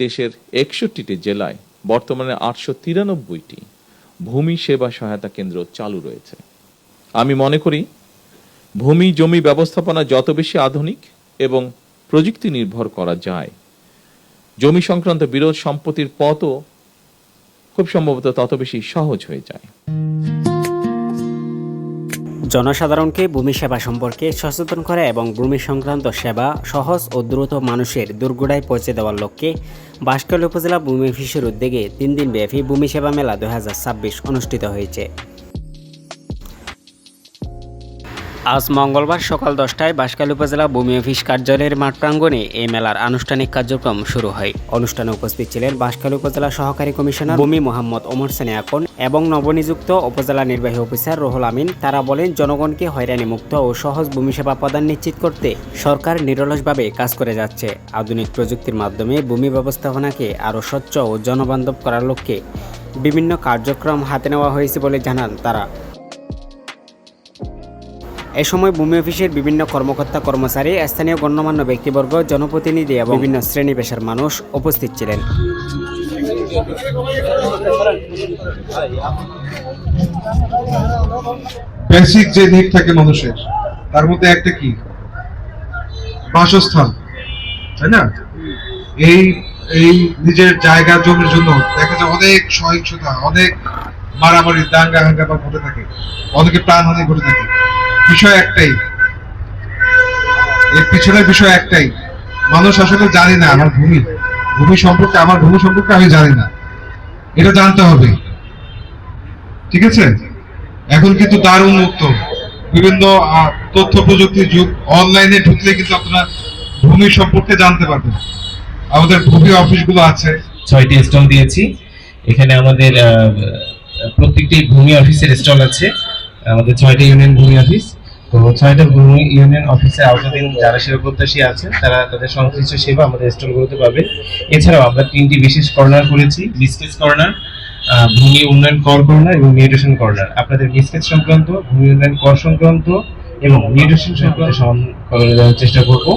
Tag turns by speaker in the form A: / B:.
A: দেশের 61টি জেলায় বর্তমানে 893টি ভূমি সেবা সহায়তা কেন্দ্র চালু রয়েছে। আমি মনে করি ভূমি জমি ব্যবস্থাপনা যত বেশি আধুনিক এবং প্রযুক্তি নির্ভর করা যায়, জমি সংক্রান্ত বিরোধ সম্পত্তির পথও খুব সম্ভবত তত বেশি সহজ হয়ে যায়।
B: জনসাধারণকে ভূমি সেবা সম্পর্কে সচেতন করা এবং ভূমি সংক্রান্ত সেবা সহজ ও দ্রুত মানুষের দোরগোড়ায় পৌঁছে দেওয়ার লক্ষ্যে বাঁশখালী উপজেলা ভূমি অফিসের উদ্যোগে 3 দিনব্যাপী ভূমি সেবা মেলা 2026 অনুষ্ঠিত হয়েছে। আজ মঙ্গলবার সকাল 10টায় বাঁশখালী উপজেলা ভূমি অফিস কার্যালয়ের মাঠ প্রাঙ্গণে এই মেলার আনুষ্ঠানিক কার্যক্রম শুরু হয়। অনুষ্ঠানে উপস্থিত ছিলেন বাঁশখালী উপজেলা সহকারী কমিশনার ভূমি মোহাম্মদ ওমর সানি আকন এবং নবনিযুক্ত উপজেলা নির্বাহী অফিসার রুহুল আমিন। তারা বলেন, জনগণকে হয়রানি মুক্ত ও সহজ ভূমি সেবা প্রদান নিশ্চিত করতে সরকার নিরলসভাবে কাজ করে যাচ্ছে। আধুনিক প্রযুক্তির মাধ্যমে ভূমি ব্যবস্থাপনাকে আরও স্বচ্ছ ও জনবান্ধব করার লক্ষ্যে বিভিন্ন কার্যক্রম হাতে নেওয়া হয়েছে বলে জানান তারা। এ সময় ভূমি অফিসের বিভিন্ন কর্মকর্তা কর্মচারী, স্থানীয় গণ্যমান্য ব্যক্তিবর্গ, জনপ্রতিনিধি এবং বিভিন্ন শ্রেণী পেশার মানুষ উপস্থিত ছিলেন।
C: বেসিক যে নিড থাকে মানুষের, তার মধ্যে একটা কি? বাসস্থান, তাই না? এই নিজের জায়গা জমির জন্য দেখা যায় অনেক সহিংসতা, অনেক মারামারি, দাঙ্গা হাঙ্গামা ঘটে থাকে, অনেকে প্রাণহানি ঘটে থাকে। বিষয় একটাই, এর পিছনের বিষয় একটাই, মানুষ আসলে জানে না আমার ভূমি সম্পর্কে আমি জানি না, এটা জানতে হবে। ঠিক আছে? এখন কিন্তু দারুণ মুক্ত, বিভিন্ন তথ্য প্রযুক্তির যুগ, অনলাইনে ঢুকলে কিন্তু আপনারা ভূমি সম্পর্কে জানতে পারবেন। আমাদের ভূমি অফিসগুলো আছে,
D: 6টি স্টল দিয়েছি। এখানে আমাদের প্রত্যেকটি ভূমি অফিসের স্টল আছে। আমাদের 6টা ইউনিয়ন ভূমি অফিস, তো 6টা ভূমি ইউনিয়ন অফিসের আওতাধীন যারা সেবা প্রত্যাশী আছেন তারা তাদের সংশ্লিষ্ট সেবা আমাদের স্টলগুলোতে পাবেন। এছাড়াও আমরা 3টি বিশেষ কর্নার করেছি: বিসকেস কর্নার, ভূমি উন্নয়ন কর কর্নার এবং নিউট্রিশন কর্নার। আপনাদের বিসকেস সংক্রান্ত, ভূমি উন্নয়ন কর সংক্রান্ত এবং নিউট্রিশন সংক্রান্ত সমাধান করার চেষ্টা করব।